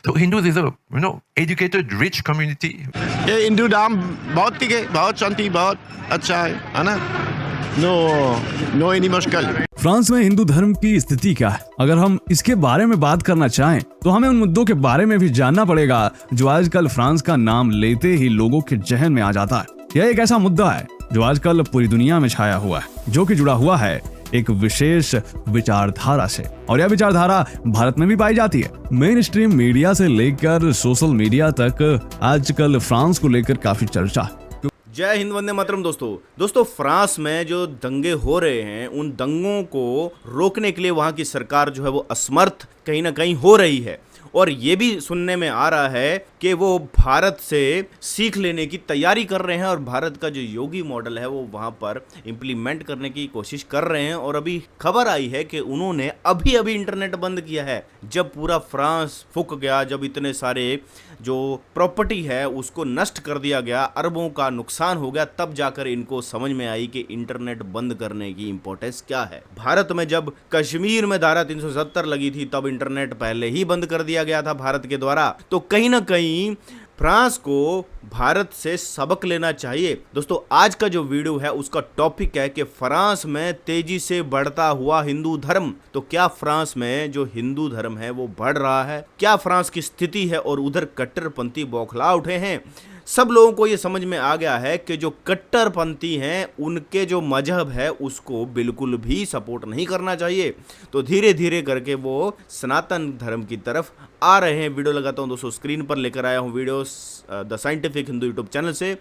So Hindus is a educated, rich community. ये हिंदू धर्म बहुत ठीक है, बहुत शांति, बहुत अच्छा है ना? नो एनी मुश्किल। फ्रांस में हिंदू धर्म की स्थिति क्या है? अगर हम इसके बारे में बात करना चाहें तो हमें उन मुद्दों के बारे में भी जानना पड़ेगा जो आजकल फ्रांस का नाम लेते ही लोगों के जहन में आ जाता है। यह एक ऐसा मुद्दा है जो आजकल पूरी दुनिया में छाया हुआ है, जो कि जुड़ा हुआ है एक विशेष विचारधारा से, और यह विचारधारा भारत में भी पाई जाती है। मेन स्ट्रीम मीडिया से लेकर सोशल मीडिया तक आजकल फ्रांस को लेकर काफी चर्चा है। जय हिंद, वंदे मातरम। दोस्तों फ्रांस में जो दंगे हो रहे हैं, उन दंगों को रोकने के लिए वहां की सरकार जो है वो असमर्थ कहीं ना कहीं हो रही है, और ये भी सुनने में आ रहा है कि वो भारत से सीख लेने की तैयारी कर रहे हैं और भारत का जो योगी मॉडल है वो वहाँ पर इम्प्लीमेंट करने की कोशिश कर रहे हैं। और अभी खबर आई है कि उन्होंने अभी इंटरनेट बंद किया है। जब पूरा फ्रांस फूक गया, जब इतने सारे जो प्रॉपर्टी है उसको नष्ट कर दिया गया, अरबों का नुकसान हो गया, तब जाकर इनको समझ में आई कि इंटरनेट बंद करने की इंपॉर्टेंस क्या है। भारत में जब कश्मीर में धारा 370 लगी थी तब इंटरनेट पहले ही बंद कर दिया गया था भारत के द्वारा। तो कहीं ना कहीं फ्रांस को भारत से सबक लेना चाहिए। दोस्तों आज का जो वीडियो है उसका टॉपिक है कि फ्रांस में तेजी से बढ़ता हुआ हिंदू धर्म। तो क्या फ्रांस में जो हिंदू धर्म है वो बढ़ रहा है? क्या फ्रांस की स्थिति है? और उधर कट्टरपंथी बौखला उठे हैं। सब लोगों को ये समझ में आ गया है कि जो कट्टरपंथी हैं उनके जो मजहब है उसको बिल्कुल भी सपोर्ट नहीं करना चाहिए। तो धीरे धीरे करके वो सनातन धर्म की तरफ आ रहे हैं। वीडियो लगाता हूं दोस्तों, स्क्रीन पर लेकर आया हूं video the scientific Hindu YouTube channel से,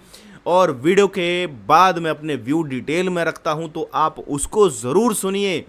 और वीडियो के बाद मैं अपने व्यू डिटेल में रखता हूं तो आप उसको ज़रूर सुनिए।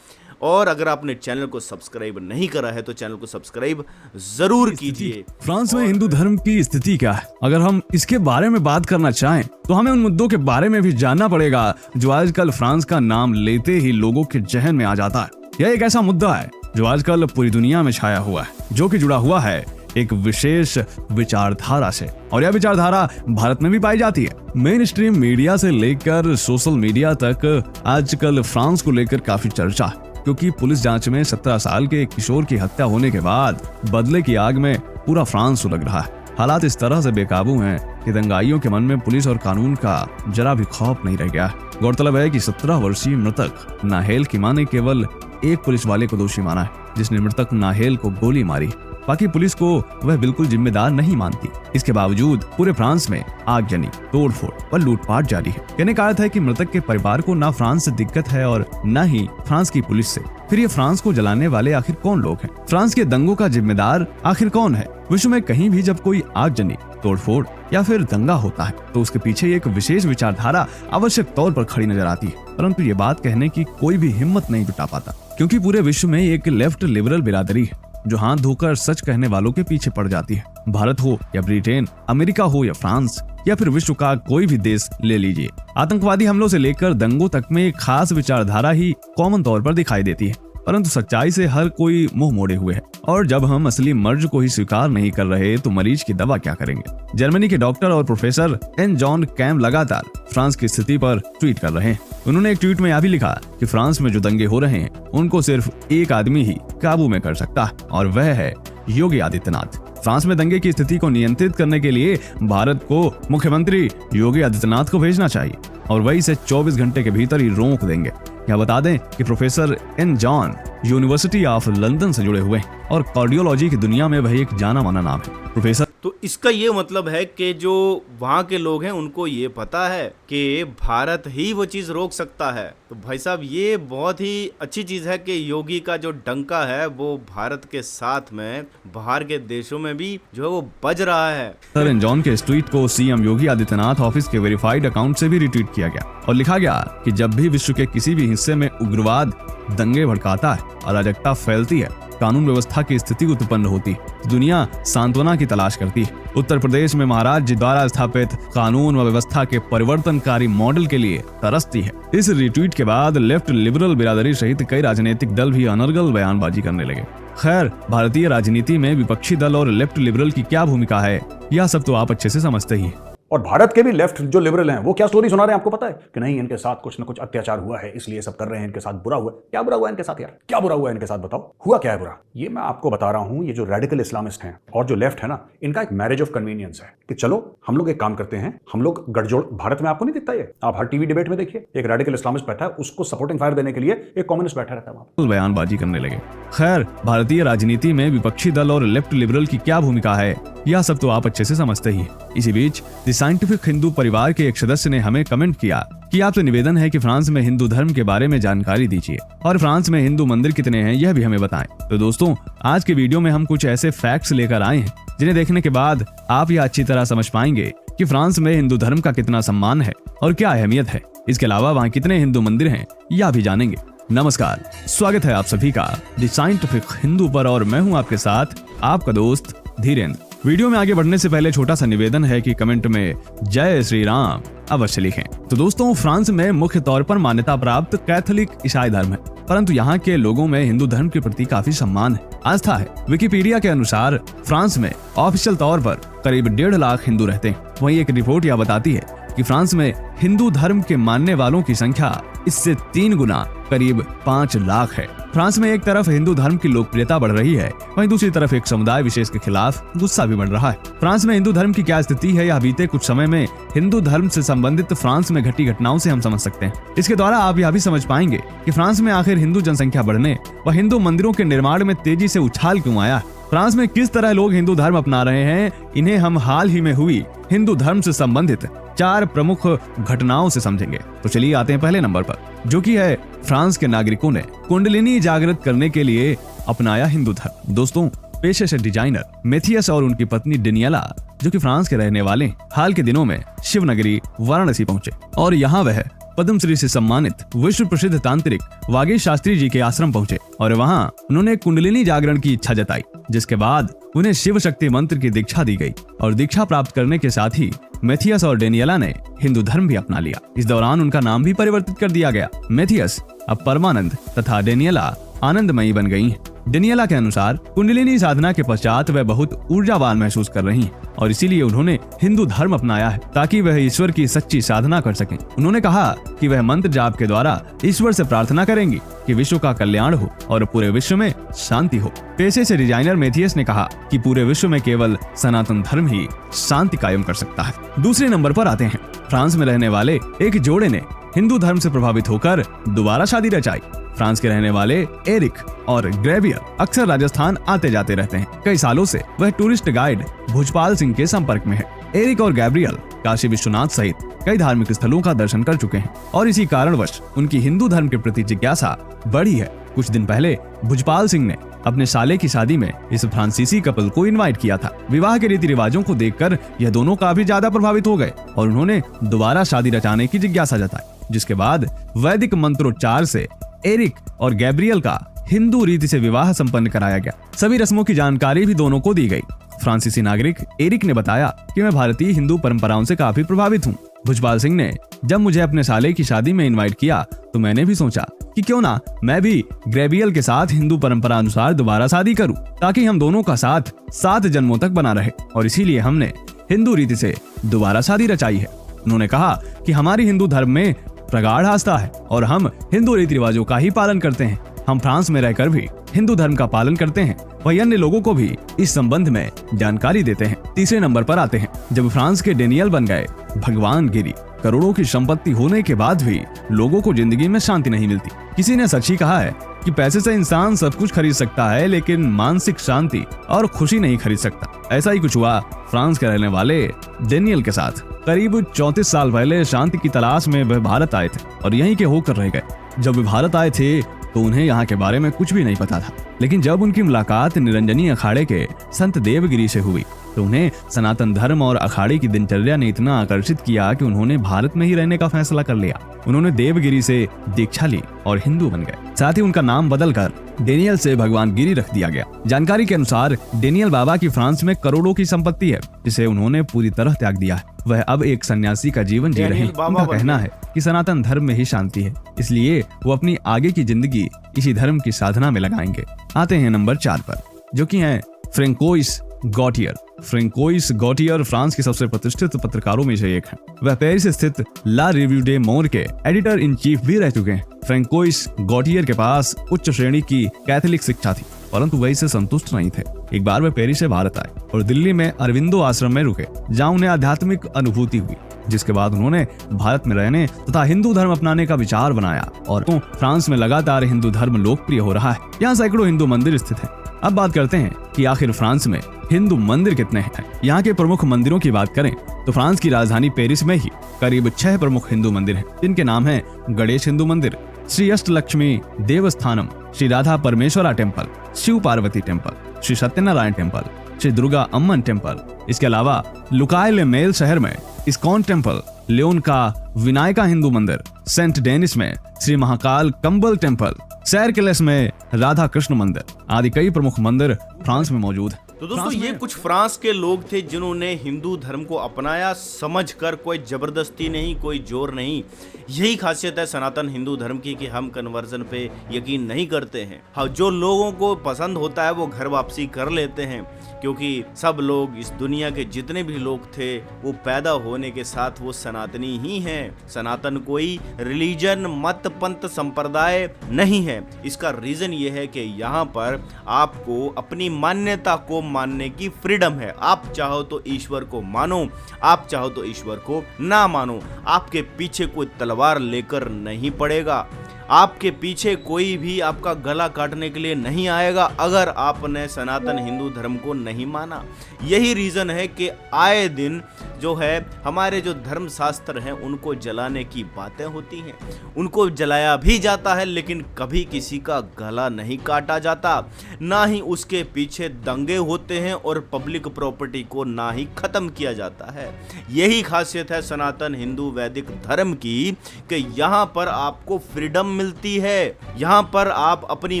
और अगर आपने चैनल को सब्सक्राइब नहीं करा है तो चैनल को सब्सक्राइब जरूर कीजिए। फ्रांस में हिंदू धर्म की स्थिति क्या है? अगर हम इसके बारे में बात करना चाहें तो हमें उन मुद्दों के बारे में भी जानना पड़ेगा जो आजकल फ्रांस का नाम लेते ही लोगों के जहन में आ जाता है। यह एक ऐसा मुद्दा है जो आजकल पूरी दुनिया में छाया हुआ है, जो कि जुड़ा हुआ है एक विशेष विचारधारा से, और यह विचारधारा भारत में भी पाई जाती है। मेन स्ट्रीम मीडिया से लेकर सोशल मीडिया तक आजकल फ्रांस को लेकर काफी चर्चा है, क्योंकि पुलिस जांच में 17 साल के एक किशोर की हत्या होने के बाद बदले की आग में पूरा फ्रांस सुलग रहा है। हालात इस तरह से बेकाबू हैं कि दंगाइयों के मन में पुलिस और कानून का जरा भी खौफ नहीं रह गया। गौरतलब है कि 17 वर्षीय मृतक नाहेल की मां ने केवल एक पुलिस वाले को दोषी माना है, जिसने मृतक नाहेल को गोली मारी। बाकी पुलिस को वह बिल्कुल जिम्मेदार नहीं मानती। इसके बावजूद पूरे फ्रांस में आगजनी, तोड़फोड़ और लूटपाट जारी है। कहने का अर्थ है कि मृतक के परिवार को ना फ्रांस से दिक्कत है और न ही फ्रांस की पुलिस से। फिर ये फ्रांस को जलाने वाले आखिर कौन लोग हैं? फ्रांस के दंगों का जिम्मेदार आखिर कौन है? विश्व में कहीं भी जब कोई आगजनी, तोड़फोड़ या फिर दंगा होता है तो उसके पीछे एक विशेष विचारधारा आवश्यक तौर पर खड़ी नजर आती है, परंतु ये बात कहने की कोई भी हिम्मत नहीं जुटा पाता, क्योंकि पूरे विश्व में एक लेफ्ट लिबरल बिरादरी है जो हाथ धोकर सच कहने वालों के पीछे पड़ जाती है। भारत हो या ब्रिटेन, अमेरिका हो या फ्रांस, या फिर विश्व का कोई भी देश ले लीजिए, आतंकवादी हमलों से लेकर दंगों तक में एक खास विचारधारा ही कॉमन तौर पर दिखाई देती है, परंतु सच्चाई से हर कोई मुंह मोड़े हुए है। और जब हम असली मर्ज को ही स्वीकार नहीं कर रहे तो मरीज की दवा क्या करेंगे? जर्मनी के डॉक्टर और प्रोफेसर एन जॉन कैम लगातार फ्रांस की स्थिति पर ट्वीट कर रहे हैं। उन्होंने एक ट्वीट में यह भी लिखा कि फ्रांस में जो दंगे हो रहे हैं उनको सिर्फ एक आदमी ही काबू में कर सकता है, और वह है योगी आदित्यनाथ। फ्रांस में दंगे की स्थिति को नियंत्रित करने के लिए भारत को मुख्यमंत्री योगी आदित्यनाथ को भेजना चाहिए, और वही इसे 24 घंटे के भीतर ही रोक देंगे। यह बता दें कि professor N John University of London से जुड़े हुए हैं और कार्डियोलॉजी की दुनिया में वह एक जाना माना नाम है। प्रोफेसर तो इसका ये मतलब है कि जो वहाँ के लोग हैं उनको ये पता है कि भारत ही वो चीज़ रोक सकता है। तो भाई साहब ये बहुत ही अच्छी चीज़ है कि योगी का जो डंका है वो भारत के साथ में बाहर के देशों में भी जो है वो बज रहा है। सर एन जॉन के इस ट्वीट को सीएम योगी आदित्यनाथ ऑफिस के वेरीफाइड अकाउंट से भी रिट्वीट किया गया और लिखा गया कि जब भी विश्व के किसी भी हिस्से में उग्रवाद दंगे भड़काता है, अराजकता फैलती है, कानून व्यवस्था की स्थिति उत्पन्न होती, दुनिया सांत्वना की तलाश करती है। उत्तर प्रदेश में महाराज जी द्वारा स्थापित कानून व व्यवस्था के परिवर्तनकारी मॉडल के लिए तरसती है। इस रिट्वीट के बाद लेफ्ट लिबरल बिरादरी सहित कई राजनीतिक दल भी अनर्गल बयानबाजी करने लगे। खैर, भारतीय राजनीति में विपक्षी दल और लेफ्ट लिबरल की क्या भूमिका है, यह सब तो आप अच्छे से समझते ही हैं। और भारत के भी लेफ्ट जो लिबरल हैं वो क्या स्टोरी सुना रहे हैं आपको पता है कि नहीं इनके साथ कुछ ना कुछ अत्याचार हुआ है इसलिए सब कर रहे हैं, इनके साथ बुरा हुआ है। क्या बुरा हुआ है इनके साथ यार, क्या बुरा हुआ है इनके साथ, बताओ हुआ क्या है बुरा। ये मैं आपको बता रहा हूं, ये जो रेडिकल इस्लामिस्ट हैं और जो लेफ्ट है ना, इनका एक मैरिज ऑफ कन्वीनियंस है कि चलो हम लोग एक काम करते हैं, हम लोग गठजोड़, भारत में आपको नहीं दिखता ये, आप हर टीवी डिबेट में देखिए एक रेडिकल इस्लामिस्ट बैठा है, उसको सपोर्टिंग फायर देने के लिए एक कम्युनिस्ट बैठा रहता है वहां, बयानबाजी करने लगे। खैर, भारतीय राजनीति में विपक्षी दल और लेफ्ट लिबरल की क्या भूमिका है, यह सब तो आप अच्छे से समझते ही हैं। इसी बीच द साइंटिफिक हिंदू परिवार के एक सदस्य ने हमें कमेंट किया कि आपसे निवेदन है कि फ्रांस में हिंदू धर्म के बारे में जानकारी दीजिए और फ्रांस में हिंदू मंदिर कितने हैं यह भी हमें बताएं। तो दोस्तों, आज के वीडियो में हम कुछ ऐसे फैक्ट्स लेकर आए हैं जिन्हें देखने के बाद आप यह अच्छी तरह समझ पाएंगे कि फ्रांस में हिंदू धर्म का कितना सम्मान है और क्या अहमियत है। इसके अलावा वहाँ कितने हिंदू मंदिर हैं यह भी जानेंगे। नमस्कार, स्वागत है आप सभी का द साइंटिफिक हिंदू पर और मैं हूँ आपके साथ आपका दोस्त धीरेन्द्र। वीडियो में आगे बढ़ने से पहले छोटा सा निवेदन है कि कमेंट में जय श्री राम अवश्य लिखें। तो दोस्तों, फ्रांस में मुख्य तौर पर मान्यता प्राप्त कैथोलिक ईसाई धर्म है, परंतु यहाँ के लोगों में हिंदू धर्म के प्रति काफी सम्मान है, आस्था है। विकिपीडिया के अनुसार फ्रांस में ऑफिशियल तौर पर करीब 1.5 लाख हिंदू रहते हैं। वहीं एक रिपोर्ट यह बताती है कि फ्रांस में हिंदू धर्म के मानने वालों की संख्या इससे 3 गुना करीब 5 लाख है। फ्रांस में एक तरफ हिंदू धर्म की लोकप्रियता बढ़ रही है, वहीं दूसरी तरफ एक समुदाय विशेष के खिलाफ गुस्सा भी बढ़ रहा है। फ्रांस में हिंदू धर्म की क्या स्थिति है यह बीते कुछ समय में हिंदू धर्म से संबंधित फ्रांस में घटी घटनाओं से हम समझ सकते हैं। इसके द्वारा आप यह भी समझ पाएंगे कि फ्रांस में आखिर हिंदू जनसंख्या बढ़ने व हिंदू मंदिरों के निर्माण में तेजी से उछाल क्यों आया। फ्रांस में किस तरह लोग हिंदू धर्म अपना रहे हैं, इन्हें हम हाल ही में हुई हिंदू धर्म से संबंधित 4 प्रमुख घटनाओं से समझेंगे। तो चलिए आते हैं पहले नंबर पर, जो कि है फ्रांस के नागरिकों ने कुंडलिनी जागृत करने के लिए अपनाया हिंदू धर्म। दोस्तों, पेशे से डिजाइनर मैथियस और उनकी पत्नी डेनियला, जो कि फ्रांस के रहने वाले, हाल के दिनों में शिव नगरी वाराणसी पहुंचे और यहाँ वह पद्मश्री से सम्मानित विश्व प्रसिद्ध तांत्रिक वागीश शास्त्री जी के आश्रम पहुंचे और वहां उन्होंने कुंडलिनी जागरण की इच्छा जताई, जिसके बाद उन्हें शिव शक्ति मंत्र की दीक्षा दी गई और दीक्षा प्राप्त करने के साथ ही मैथियस और डेनियला ने हिंदू धर्म भी अपना लिया। इस दौरान उनका नाम भी परिवर्तित कर दिया गया। मैथियस अब परमानंद तथा डेनियला आनंदमयी बन गई हैं। डेनियला के अनुसार कुंडलिनी साधना के पश्चात वह बहुत ऊर्जावान महसूस कर रही हैं और इसीलिए उन्होंने हिंदू धर्म अपनाया है ताकि वह ईश्वर की सच्ची साधना कर सकें। उन्होंने कहा कि वह मंत्र जाप के द्वारा ईश्वर से प्रार्थना करेंगी कि विश्व का कल्याण हो और पूरे विश्व में शांति हो। पेशे से डिजाइनर मैथियस ने कहा कि पूरे विश्व में केवल सनातन धर्म ही शांति कायम कर सकता है। दूसरे नंबर पर आते हैं, फ्रांस में रहने वाले एक जोड़े ने हिंदू धर्म से प्रभावित होकर दोबारा शादी रचाई। फ्रांस के रहने वाले एरिक और ग्रेवियर अक्सर राजस्थान आते जाते रहते हैं। कई सालों से वह टूरिस्ट गाइड भुजपाल सिंह के संपर्क में है। एरिक और गैब्रियल काशी विश्वनाथ सहित कई धार्मिक स्थलों का दर्शन कर चुके हैं और इसी कारणवश उनकी हिंदू धर्म के प्रति जिज्ञासा बढ़ी है। कुछ दिन पहले भुजपाल सिंह ने अपने साले की शादी में इस फ्रांसीसी कपल को इनवाइट किया था। विवाह के रीति रिवाजों को देखकर यह दोनों काफी ज्यादा प्रभावित हो गए और उन्होंने दोबारा शादी रचाने की जिज्ञासा जताई, जिसके बाद वैदिक मंत्रोच्चार से एरिक और गैब्रियल का हिंदू रीति से विवाह संपन्न कराया गया। सभी रस्मों की जानकारी भी दोनों को दी गई। फ्रांसीसी नागरिक एरिक ने बताया कि मैं भारतीय हिंदू परंपराओं से काफी प्रभावित हूँ। भुजपाल सिंह ने जब मुझे अपने साले की शादी में इनवाइट किया तो मैंने भी सोचा कि क्यों ना मैं भी ग्रेवियल के साथ हिंदू परंपरा अनुसार दोबारा शादी करूं ताकि हम दोनों का साथ 7 जन्मों तक बना रहे और इसीलिए हमने हिंदू रीति से दोबारा शादी रचाई है। उन्होंने कहा कि हमारी हिंदू धर्म में प्रगाढ़ आस्था है और हम हिंदू रीति रिवाजों का ही पालन करते हैं। हम फ्रांस में रहकर भी हिंदू धर्म का पालन करते हैं, वही अन्य लोगों को भी इस संबंध में जानकारी देते हैं। तीसरे नंबर पर आते हैं, जब फ्रांस के डेनियल बन गए भगवान गिरी। करोड़ों की संपत्ति होने के बाद भी लोगों को जिंदगी में शांति नहीं मिलती। किसी ने सच ही कहा है कि पैसे से इंसान सब कुछ खरीद सकता है लेकिन मानसिक शांति और खुशी नहीं खरीद सकता। ऐसा ही कुछ हुआ फ्रांस के रहने वाले डेनियल के साथ। करीब 34 साल पहले शांति की तलाश में वह भारत आए थे और यहीं के होकर रह गए। जब वे भारत आए थे तो उन्हें यहाँ के बारे में कुछ भी नहीं पता था, लेकिन जब उनकी मुलाकात निरंजनी अखाड़े के संत देवगिरी से हुई तो उन्हें सनातन धर्म और अखाड़े की दिनचर्या ने इतना आकर्षित किया कि उन्होंने भारत में ही रहने का फैसला कर लिया। उन्होंने देवगिरी से दीक्षा ली और हिंदू बन गए। साथ ही उनका नाम बदलकर डेनियल से भगवान गिरी रख दिया गया। जानकारी के अनुसार डेनियल बाबा की फ्रांस में करोड़ों की संपत्ति है जिसे उन्होंने पूरी तरह त्याग दिया है। वह अब एक सन्यासी का जीवन जी रहे हैं। उनका कहना है कि सनातन धर्म में ही शांति है, इसलिए वो अपनी आगे की जिंदगी इसी धर्म की साधना में लगाएंगे। आते हैं नंबर 4 पर, जो कि है फ्रेंकोइस गॉटियर। फ्रेंकोइस गॉटियर फ्रांस के सबसे प्रतिष्ठित पत्रकारों में से एक हैं। वह पेरिस स्थित ला रिव्यू डे मोंड के एडिटर इन चीफ भी रह चुके हैं। फ्रेंकोइस गॉटियर के पास उच्च श्रेणी की कैथोलिक शिक्षा थी, परंतु वह इससे संतुष्ट नहीं थे। एक बार वे पेरिस से भारत आए और दिल्ली में अरविंदो आश्रम में रुके, जहां उन्हें आध्यात्मिक अनुभूति हुई, जिसके बाद उन्होंने भारत में रहने तथा हिंदू धर्म अपनाने का विचार बनाया और फ्रांस में लगातार हिंदू धर्म लोकप्रिय हो रहा है। यहाँ सैकड़ों हिंदू मंदिर स्थित हैं। अब बात करते हैं कि आखिर फ्रांस में हिंदू मंदिर कितने हैं। यहाँ के प्रमुख मंदिरों की बात करें तो फ्रांस की राजधानी पेरिस में ही करीब 6 प्रमुख हिंदू मंदिर हैं, जिनके नाम हैं गणेश हिंदू मंदिर, Shri Ashtalakshmi Devasthanam, Shri Radha Parameshwara temple, Shiva Parvati temple, Shri Satyanarayana temple, Shri Durga Amman temple. इसके अलावा लुकाय ले मेल शहर में इस्कॉन टेम्पल, लियोन का विनायका हिंदू मंदिर, सेंट डेनिस में श्री महाकाल कंबल टेम्पल, सैरकिलेस में राधा कृष्ण मंदिर आदि कई प्रमुख मंदिर फ्रांस में मौजूद है। तो दोस्तों ये कुछ फ्रांस के लोग थे जिन्होंने हिंदू धर्म को अपनाया, समझकर, कोई जबरदस्ती नहीं, कोई जोर नहीं। यही खासियत है सनातन हिंदू धर्म की कि हम कन्वर्जन पे यकीन नहीं करते हैं। हाँ, जो लोगों को पसंद होता है वो घर वापसी कर लेते हैं, क्योंकि सब लोग, इस दुनिया के जितने भी लोग थे, वो पैदा होने के साथ वो सनातनी ही हैं। सनातन कोई रिलीजन, मत, पंथ, संप्रदाय नहीं है। इसका रीजन ये है कि यहाँ पर आपको अपनी मान्यता को मानने की फ्रीडम है। आप चाहो तो ईश्वर को मानो, आप चाहो तो ईश्वर को ना मानो। आपके पीछे कोई तलवार लेकर नहीं पड़ेगा, आपके पीछे कोई भी आपका गला काटने के लिए नहीं आएगा अगर आपने सनातन हिंदू धर्म को नहीं माना। यही रीज़न है कि आए दिन जो है हमारे जो धर्म शास्त्र हैं उनको जलाने की बातें होती हैं, उनको जलाया भी जाता है, लेकिन कभी किसी का गला नहीं काटा जाता, ना ही उसके पीछे दंगे होते हैं और पब्लिक प्रॉपर्टी को ना ही ख़त्म किया जाता है। यही खासियत है सनातन हिंदू वैदिक धर्म की कि यहाँ पर आपको फ्रीडम मिलती है। यहाँ पर आप अपनी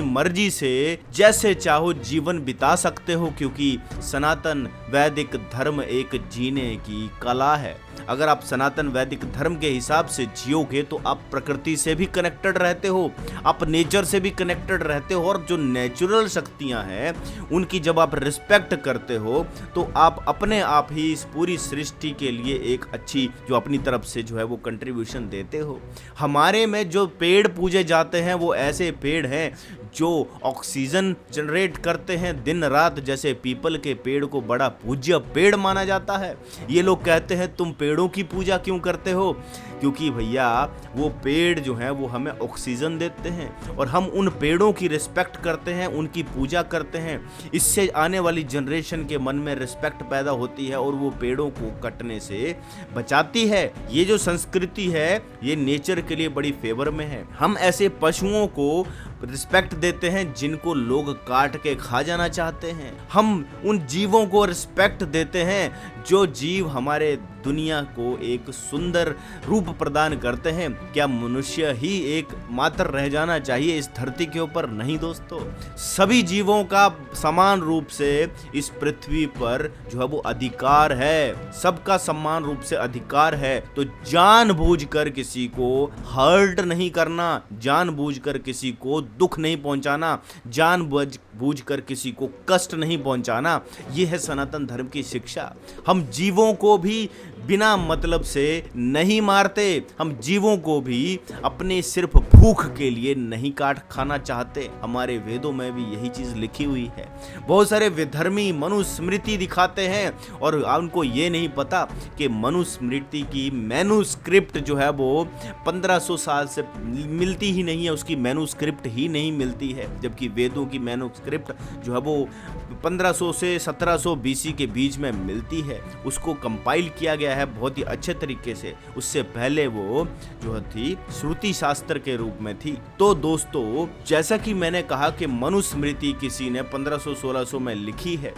मर्जी से जैसे चाहो जीवन बिता सकते हो, क्योंकि सनातन वैदिक धर्म एक जीने की कला है। अगर आप सनातन वैदिक धर्म के हिसाब से जियोगे तो आप प्रकृति से भी कनेक्टेड रहते हो, आप नेचर से भी कनेक्टेड रहते हो, और जो नेचुरल शक्तियां हैं उनकी जब आप रिस्पेक्ट करते हो तो आप अपने आप ही इस पूरी सृष्टि के लिए एक अच्छी जो अपनी तरफ से जो है वो कंट्रीब्यूशन देते हो। हमारे में जो पेड़ पूजे जाते हैं वो ऐसे पेड़ हैं जो ऑक्सीजन जनरेट करते हैं दिन रात, जैसे पीपल के पेड़ को बड़ा पूज्य पेड़ माना जाता है। ये लोग कहते हैं तुम पेड़ों की पूजा क्यों करते हो? क्योंकि भैया वो पेड़ जो हैं वो हमें ऑक्सीजन देते हैं और हम उन पेड़ों की रिस्पेक्ट करते हैं, उनकी पूजा करते हैं। इससे आने वाली जनरेशन के मन में रिस्पेक्ट पैदा होती है और वो पेड़ों को कटने से बचाती है। ये जो संस्कृति है ये नेचर के लिए बड़ी फेवर में है। हम ऐसे पशुओं को रिस्पेक्ट देते हैं जिनको लोग काट के खा जाना चाहते हैं। हम उन जीवों को रिस्पेक्ट देते हैं जो जीव हमारे दुनिया को एक सुंदर रूप प्रदान करते हैं। क्या मनुष्य ही एक मात्र रह जाना चाहिए इस धरती के ऊपर? नहीं दोस्तों, सभी जीवों का समान रूप से इस पृथ्वी पर जो है वो अधिकार है, सबका समान रूप से अधिकार है। तो जानबूझकर किसी को हर्ट नहीं करना, जानबूझकर किसी को दुख नहीं पहुंचाना, जानबूझकर किसी को कष्ट नहीं पहुंचाना, ये है सनातन धर्म की शिक्षा। हम जीवों को भी बिना मतलब से नहीं मारते, हम जीवों को भी अपने सिर्फ भूख के लिए नहीं काट खाना चाहते। हमारे वेदों में भी यही चीज लिखी हुई है। बहुत सारे विधर्मी मनुस्मृति दिखाते हैं और उनको ये नहीं पता कि मनुस्मृति की मैन्युस्क्रिप्ट जो है वो 1500 साल से मिलती ही नहीं है, उसकी मैन्युस्क्रिप्ट ही नहीं मिलती है, जबकि वेदों की मैन्युस्क्रिप्ट जो है वो 1500 से 1700 बीसी के बीच में मिलती है। उसको कंपाइल किया गया है बहुत ही अच्छे तरीके से। उससे पहले वो जो थी श्रुति शास्त्र के रूप में थी। तो दोस्तों, जैसा कि मैंने कहा कि मनुस्मृति किसी ने 1500-1600 में लिखी है,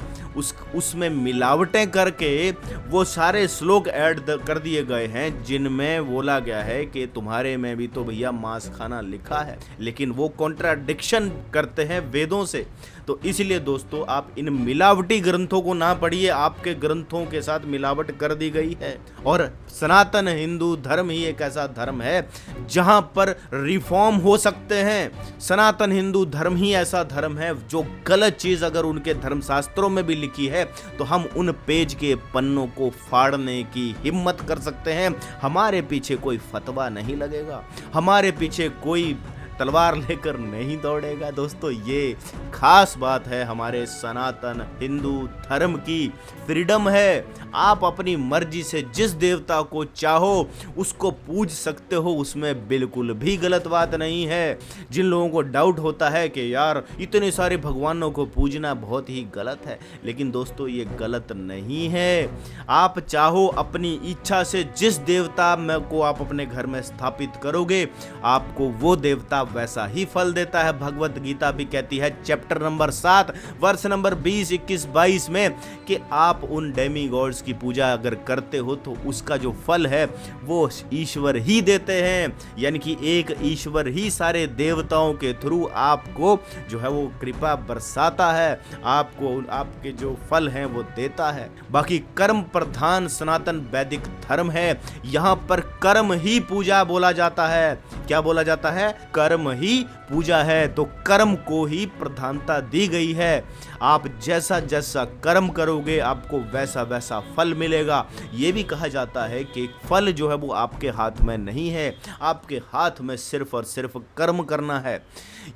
उसमें मिलावटें करके वो सारे श्लोक ऐड कर दिए गए हैं जिनमें बोला गया है कि तुम्हारे में भी तो भैया मांस खाना लिखा है, लेकिन वो कॉन्ट्राडिक्शन करते हैं वेदों से। तो इसलिए दोस्तों, आप इन मिलावटी ग्रंथों को ना पढ़िए, आपके ग्रंथों के साथ मिलावट कर दी गई है। और सनातन हिंदू धर्म ही एक ऐसा धर्म है जहां पर रिफॉर्म हो सकते हैं। सनातन हिंदू धर्म ही ऐसा धर्म है जो गलत चीज अगर उनके धर्मशास्त्रों में भी लिखी है तो हम उन पेज के पन्नों को फाड़ने की हिम्मत कर सकते हैं। हमारे पीछे कोई फतवा नहीं लगेगा, हमारे पीछे कोई तलवार लेकर नहीं दौड़ेगा। दोस्तों, ये खास बात है हमारे सनातन हिंदू धर्म की, फ्रीडम है। आप अपनी मर्जी से जिस देवता को चाहो उसको पूज सकते हो, उसमें बिल्कुल भी गलत बात नहीं है। जिन लोगों को डाउट होता है कि यार इतने सारे भगवानों को पूजना बहुत ही गलत है, लेकिन दोस्तों ये गलत नहीं है। आप चाहो अपनी इच्छा से जिस देवता को आप अपने घर में स्थापित करोगे, आपको वो देवता वैसा ही फल देता है। भगवत गीता भी कहती है चैप्टर नंबर 7 वर्ष नंबर 20, 21, 22 में कि आप उन डेमी गॉड्स की पूजा अगर करते हो तो उसका जो फल है वो ईश्वर ही देते हैं। यानी कि एक ईश्वर ही सारे देवताओं के थ्रू आपको जो है वो कृपा बरसाता है, आपको आपके जो फल हैं वो देता है। बाकी कर्म प्रधान सनातन वैदिक धर्म है, यहाँ पर कर्म ही पूजा बोला जाता है। क्या बोला जाता है? कर्म ही पूजा है, तो कर्म को ही प्रधानता दी गई है। आप जैसा जैसा कर्म करोगे आपको वैसा वैसा फल मिलेगा। ये भी कहा जाता है कि फल जो है वो आपके हाथ में नहीं है, आपके हाथ में सिर्फ और सिर्फ कर्म करना है।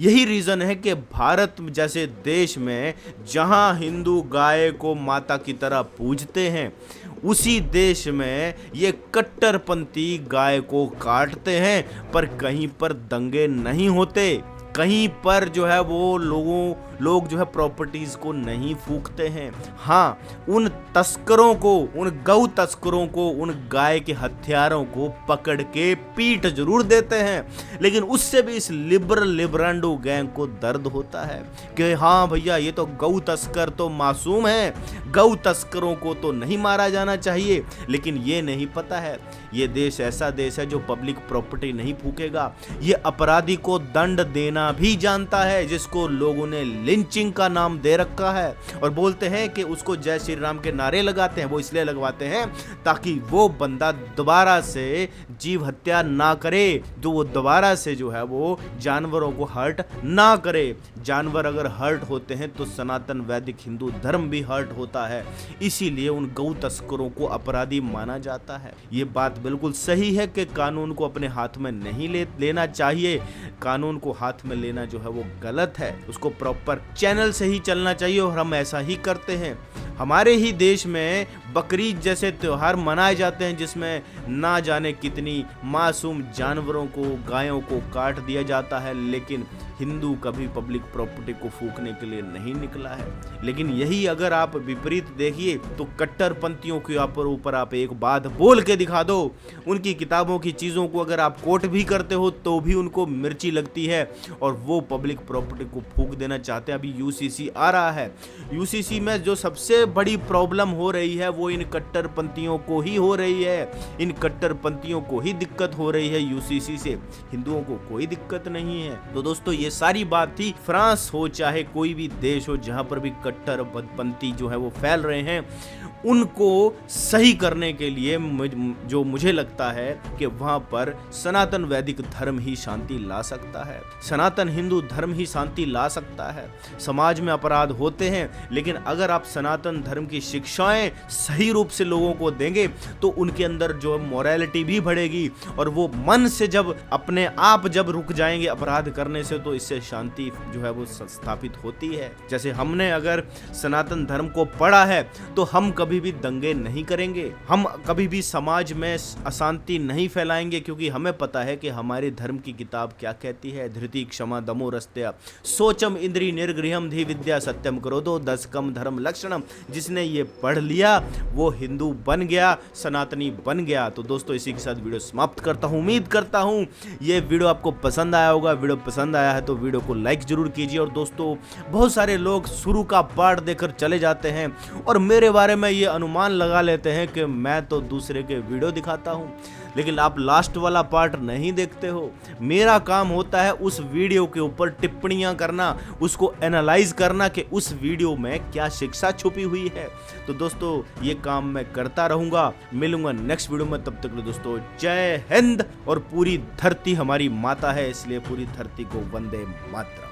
यही रीज़न है कि भारत जैसे देश में जहां हिंदू गाय को माता की तरह पूजते हैं, उसी देश में ये कट्टरपंथी गाय को काटते हैं, पर कहीं पर दंगे नहीं होते, कहीं पर जो है वो लोग जो है प्रॉपर्टीज को नहीं फूकते हैं। हाँ, उन तस्करों को, उन गौ तस्करों को, उन गाय के हत्यारों को पकड़ के पीट जरूर देते हैं, लेकिन उससे भी इस लिबरांडो गैंग को दर्द होता है कि हाँ भैया ये तो गौ तस्कर तो मासूम है, गौ तस्करों को तो नहीं मारा जाना चाहिए। लेकिन ये नहीं पता है ये देश ऐसा देश है जो पब्लिक प्रॉपर्टी नहीं फूकेगा। ये अपराधी को दंड देना भी जानता है, जिसको लोगों ने लिंचिंग का नाम दे रखा है और बोलते हैं कि उसको जय श्री राम के नारे लगाते हैं। वो इसलिए लगवाते हैं ताकि वो बंदा दोबारा से जीव हत्या ना करे, जो वो दोबारा से जो है वो जानवरों को हर्ट ना करे। जानवर अगर हर्ट होते हैं तो सनातन वैदिक हिंदू धर्म भी हर्ट होता है, इसीलिए उन गौ तस्करों को अपराधी माना जाता है। ये बात बिल्कुल सही है कि कानून को अपने हाथ में नहीं लेना चाहिए। कानून को हाथ में लेना जो है वो गलत है, उसको प्रॉपर चैनल से ही चलना चाहिए और हम ऐसा ही करते हैं। हमारे ही देश में बकरीद जैसे त्योहार मनाए जाते हैं जिसमें ना जाने कितनी मासूम जानवरों को, गायों को काट दिया जाता है, लेकिन हिंदू कभी पब्लिक प्रॉपर्टी को फूकने के लिए नहीं निकला है। लेकिन यही अगर आप विपरीत देखिए तो कट्टरपंथियों के ऊपर आप एक बात बोल के दिखा दो, उनकी किताबों की चीज़ों को अगर आप कोट भी करते हो तो भी उनको मिर्ची लगती है और वो पब्लिक प्रॉपर्टी को फूक देना चाहते हैं। अभी यूसीसी आ रहा है, यूसीसी में जो सबसे बड़ी प्रॉब्लम हो रही है वो इन कट्टरपंथियों को ही हो रही है। इन कट्टरपंथियों को ही दिक्कत हो रही है यूसीसी से, हिंदुओं को कोई दिक्कत नहीं है। तो दोस्तों ये सारी बात थी। फ्रांस हो चाहे कोई भी देश हो जहां पर भी कट्टरपंथी जो है वो फैल रहे हैं, उनको सही करने के लिए जो मुझे लगता है कि वहां पर सनातन वैदिक धर्म ही शांति ला सकता है, सनातन हिंदू धर्म ही शांति ला सकता है। समाज में अपराध होते हैं, लेकिन अगर आप सनातन धर्म की शिक्षाएं सही रूप से लोगों को देंगे तो उनके अंदर जो मोरालिटी भी बढ़ेगी और वो मन से जब अपने आप जब रुक जाएंगे अपराध करने से, तो इससे शांति जो है वो स्थापित होती है। जैसे हमने अगर सनातन धर्म को पढ़ा है तो हम कभी भी दंगे नहीं करेंगे, हम कभी भी समाज में अशांति नहीं फैलाएंगे, क्योंकि हमें पता है कि हमारे धर्म की किताब क्या कहती है। धृति क्षमा दमो रस्त्या सोचम इंद्री निर्गृहम धी विद्या सत्यम क्रोधो दशकम धर्म लक्षणम। जिसने ये पढ़ लिया वो हिंदू बन गया, सनातनी बन गया। तो दोस्तों इसी के साथ वीडियो समाप्त करता हूँ। उम्मीद करता हूँ ये वीडियो आपको पसंद आया होगा। वीडियो पसंद आया है तो वीडियो को लाइक जरूर कीजिए। और दोस्तों बहुत सारे लोग शुरू का पार्ट देकर चले जाते हैं और मेरे बारे में ये अनुमान लगा लेते हैं कि मैं तो दूसरे के वीडियो दिखाता हूँ, लेकिन आप लास्ट वाला पार्ट नहीं देखते हो। मेरा काम होता है उस वीडियो के ऊपर टिप्पणियां करना, उसको एनालाइज करना कि उस वीडियो में क्या शिक्षा छुपी हुई है। तो दोस्तों ये काम मैं करता रहूंगा। मिलूंगा नेक्स्ट वीडियो में, तब तक के लिए दोस्तों जय हिंद। और पूरी धरती हमारी माता है, इसलिए पूरी धरती को वंदे मातरम।